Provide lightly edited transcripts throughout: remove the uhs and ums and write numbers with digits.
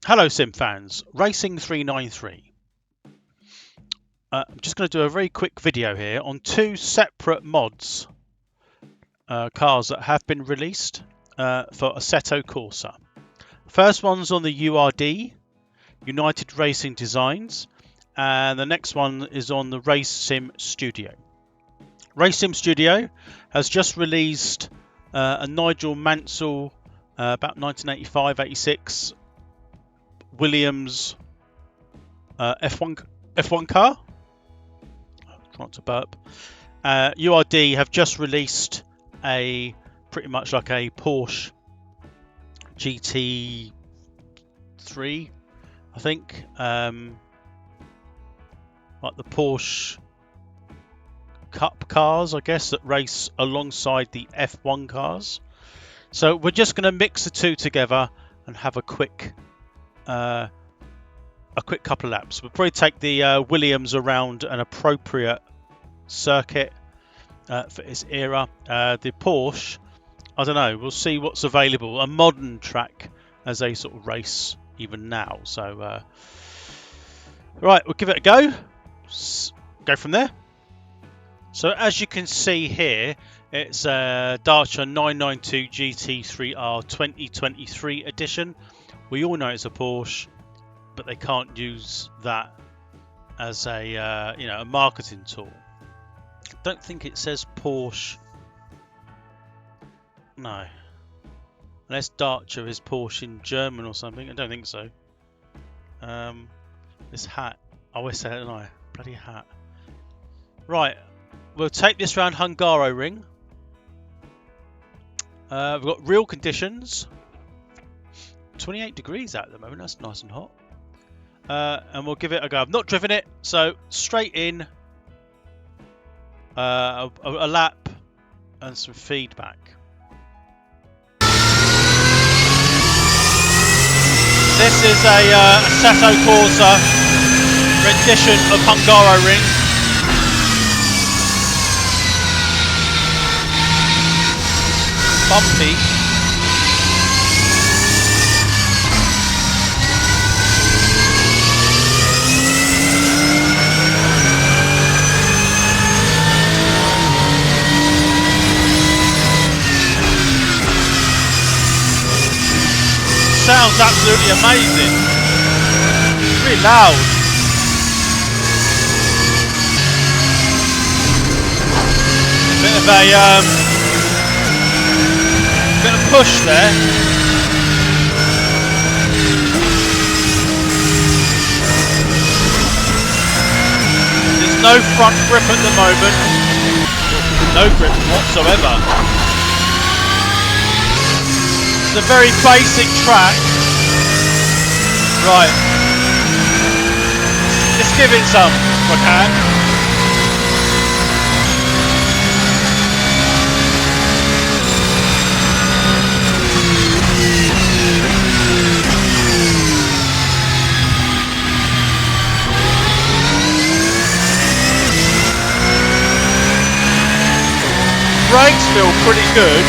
Hello Sim fans, Racing 393. I'm just going to do a very quick video here on two separate mods, cars that have been released for Assetto Corsa. First one's on the URD, United Racing Designs, and the next one is on the Race Sim Studio. Race Sim Studio has just released a Nigel Mansell about 1985-86 Williams F1 car. Trying to burp. URD have just released a pretty much like a Porsche GT3, I think, like the Porsche Cup cars, I guess, that race alongside the F1 cars. So we're just going to mix the two together and have a quick couple of laps. We'll probably take the Williams around an appropriate circuit for its era. The Porsche, I don't know, we'll see what's available. A modern track as a sort of race even now. So, right, we'll give it a go. Go from there. So as you can see here, it's a Dacia 992 GT3R 2023 edition. We all know it's a Porsche, but they can't use that as a a marketing tool. I don't think it says Porsche. No, unless Dacia is Porsche in German or something. I don't think so. This hat. I always say it, don't I? Bloody hat. Right, we'll take this round Hungaroring. We've got real conditions. 28 degrees out at the moment. That's nice and hot. And we'll give it a go. I've not driven it, so straight in, a lap and some feedback. This is a Assetto Corsa rendition of Hungaroring. Bumpy. Sounds absolutely amazing. It's really loud. Bit of push there. There's no front grip at the moment. No grip whatsoever. It's a very basic track. Right. Let's give it some if I can. Brakes feel pretty good.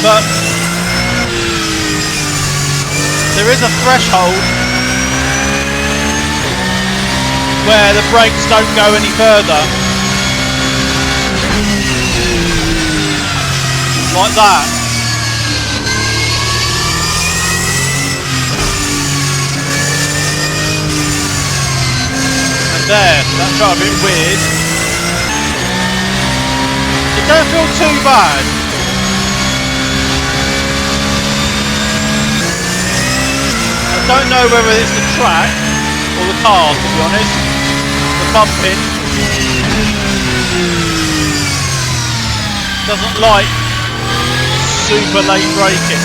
But there is a threshold where the brakes don't go any further. Like that. And there, that felt a bit weird. It don't feel too bad. I don't know whether it's the track or the car, to be honest. The bumping doesn't like super late braking.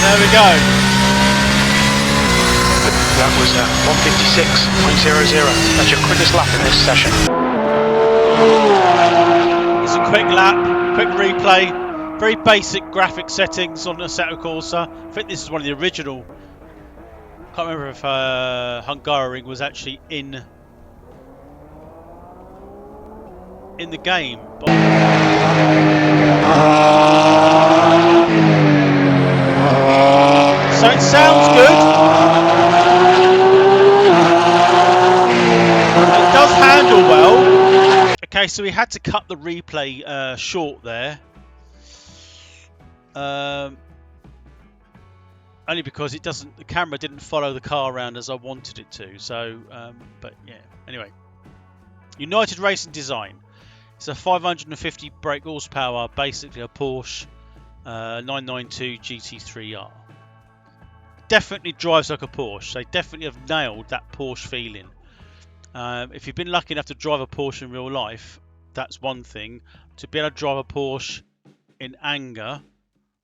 There we go. That was 156.00. That's your quickest lap in this session. It's a quick lap, quick replay. Very basic graphic settings on Assetto Corsa. I think this is one of the original. Can't remember if Hungaroring was actually in the game. But so it sounds good. It does handle well. Okay, so we had to cut the replay short there. Only because the camera didn't follow the car around as I wanted it to. So, but yeah. Anyway, United Racing Design. It's a 550 brake horsepower, basically a Porsche 992 GT3R. Definitely drives like a Porsche. They definitely have nailed that Porsche feeling. If you've been lucky enough to drive a Porsche in real life, that's one thing. To be able to drive a Porsche in anger,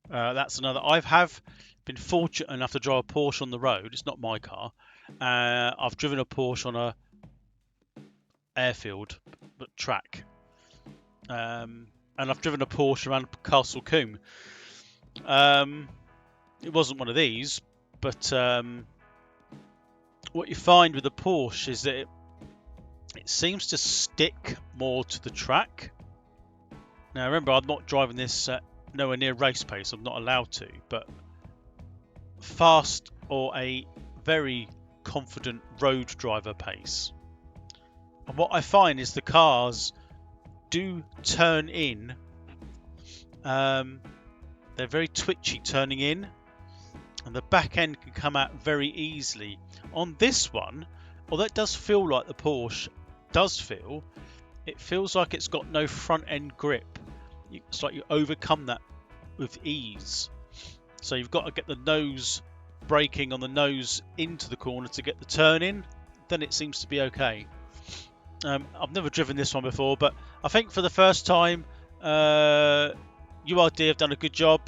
that's another. I've been fortunate enough to drive a Porsche on the road. It's not my car. I've driven a Porsche on a airfield but track, and I've driven a Porsche around Castle Combe. It wasn't one of these, but what you find with the Porsche is that it seems to stick more to the track. Now remember, I'm not driving this nowhere near race pace. I'm not allowed to, but fast or a very confident road driver pace. And what I find is the cars do turn in. They're very twitchy turning in, and the back end can come out very easily. On this one, although it does feel like the Porsche it feels like it's got no front end grip. It's like you overcome that with ease. So you've got to get the nose braking on the nose into the corner to get the turn in. Then it seems to be okay. I've never driven this one before, but I think for the first time, URD have done a good job.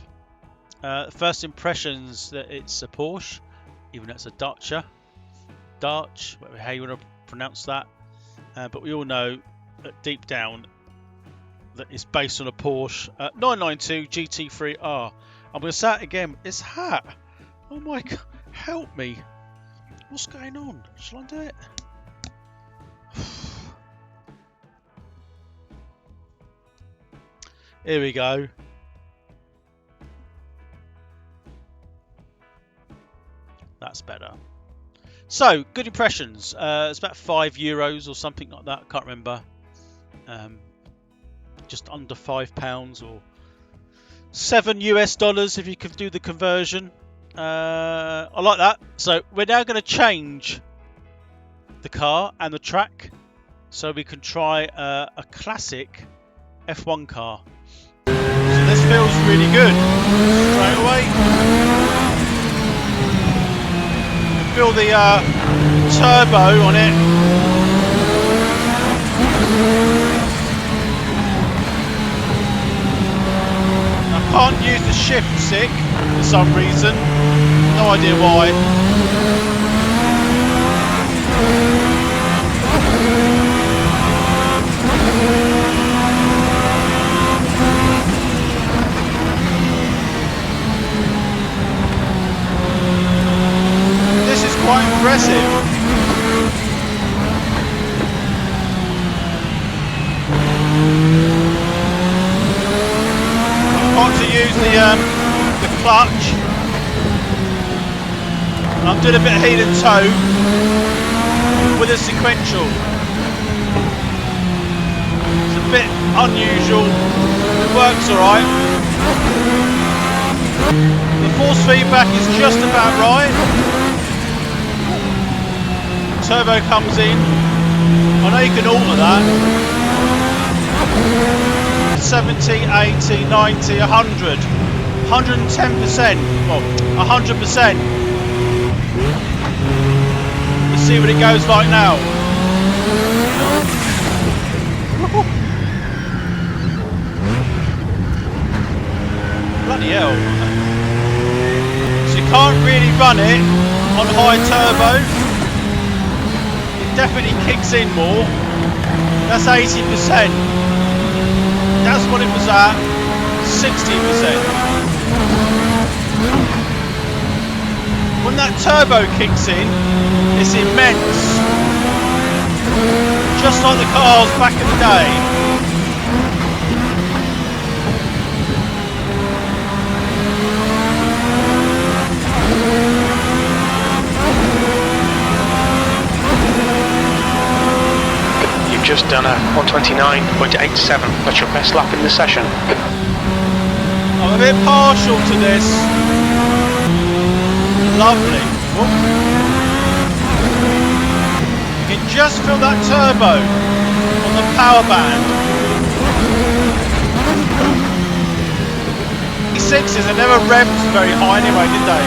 First impressions that it's a Porsche, even though it's a Dacia, how you want to pronounce that. But we all know that deep down that it's based on a Porsche 992 GT3R. I'm going to say it again. It's hat. Oh my God! Help me! What's going on? Shall I do it? Here we go. That's better. So, good impressions. It's about €5 or something like that. I can't remember. Just under £5 or $7 if you could do the conversion. I like that. So we're now going to change the car and the track so we can try a classic F1 car. So this feels really good straight away. Feel the turbo on it. I can't use the shift stick for some reason. No idea why. This is quite impressive. I've got to use the clutch. I'm doing a bit of heel and toe with a sequential. It's a bit unusual. It works alright. The force feedback is just about right. Turbo comes in. I know you can alter that. 70, 80, 90, 100. 110%. Well, 100%. Let's see what it goes like now. Bloody hell. So you can't really run it on high turbo. It definitely kicks in more. That's 80%. That's what it was at. 60%. When that turbo kicks in, it's immense. Just like the cars back in the day. You've just done a 129.87. That's your best lap in the session. I'm a bit partial to this. Lovely. Whoop. You can just feel that turbo on the power band. E6s, they never revved very high anyway, did they?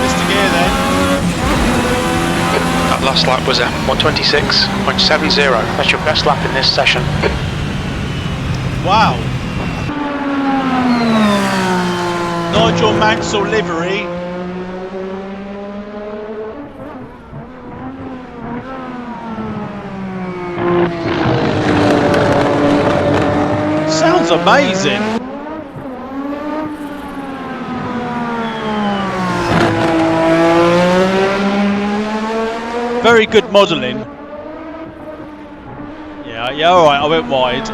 Missed a gear then. That last lap was a 126.70. That's your best lap in this session. Wow. Nigel Mansell livery. Sounds amazing. Very good modelling. Yeah, alright, I went wide.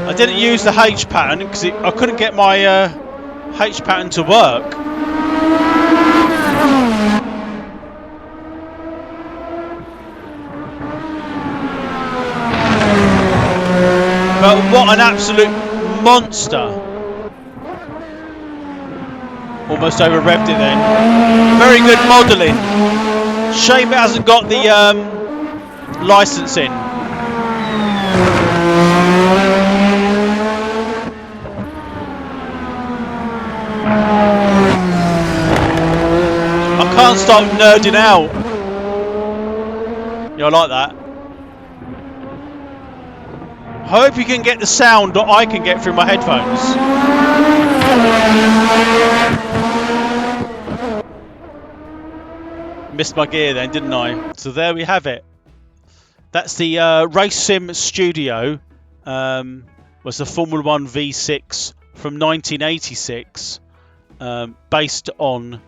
I didn't use the H pattern because I couldn't get my H pattern to work. But what an absolute monster. Almost over revved it then. Very good modelling. Shame it hasn't got the licensing. I can't stop nerding out. Yeah, I like that. I hope you can get the sound that I can get through my headphones. Missed my gear then, didn't I? So there we have it. That's the Race Sim Studio. Was the Formula 1 V6 from 1986, based on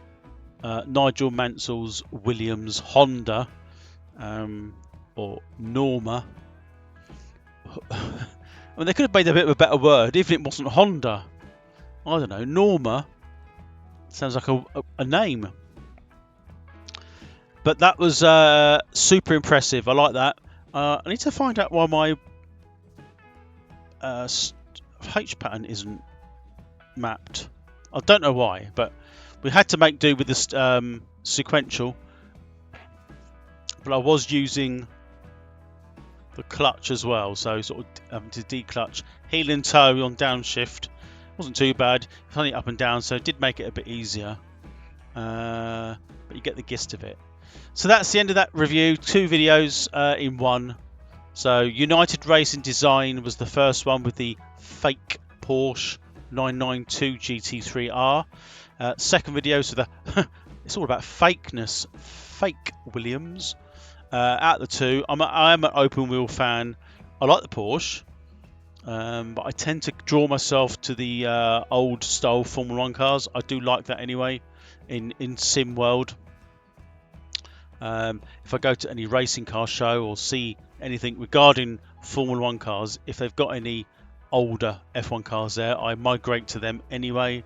Nigel Mansell's Williams Honda, or Norma. I mean, they could have made a bit of a better word, even if it wasn't Honda. I don't know, Norma sounds like a name. But that was super impressive. I like that. I need to find out why my H pattern isn't mapped. I don't know why, but we had to make do with this sequential. But I was using the clutch as well, so sort of having to declutch. Heel and toe on downshift wasn't too bad. Only up and down, so it did make it a bit easier. But you get the gist of it. So that's the end of that review. 2 videos in one. So United Racing Design was the first one with the fake Porsche 992 GT3R. Second video, so it's all about fakeness. Fake Williams. Out of the two, I am an open wheel fan. I like the Porsche, but I tend to draw myself to the old style Formula 1 cars. I do like that anyway in sim world. If I go to any racing car show or see anything regarding Formula 1 cars, if they've got any older F1 cars there, I migrate to them anyway.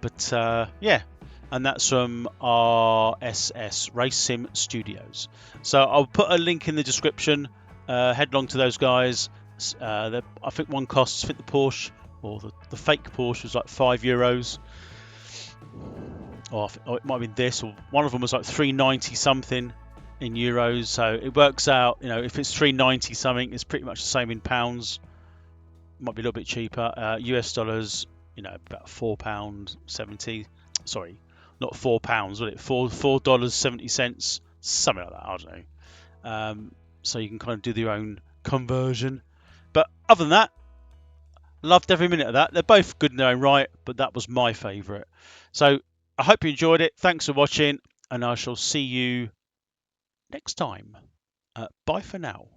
But yeah, and that's from RSS, Race Sim Studios. So I'll put a link in the description. Head along to those guys. I think one costs, I think the Porsche, or the fake Porsche was like €5. Or it might have been this, or one of them was like 390 something in euros. So it works out, you know, if it's 390 something, it's pretty much the same in pounds. Might be a little bit cheaper. US dollars, you know, about £4.70. Sorry, not £4, was it? $4.70, something like that. I don't know. So you can kind of do your own conversion. But other than that, loved every minute of that. They're both good in their own right, but that was my favourite. So I hope you enjoyed it. Thanks for watching, and I shall see you next time. Bye for now.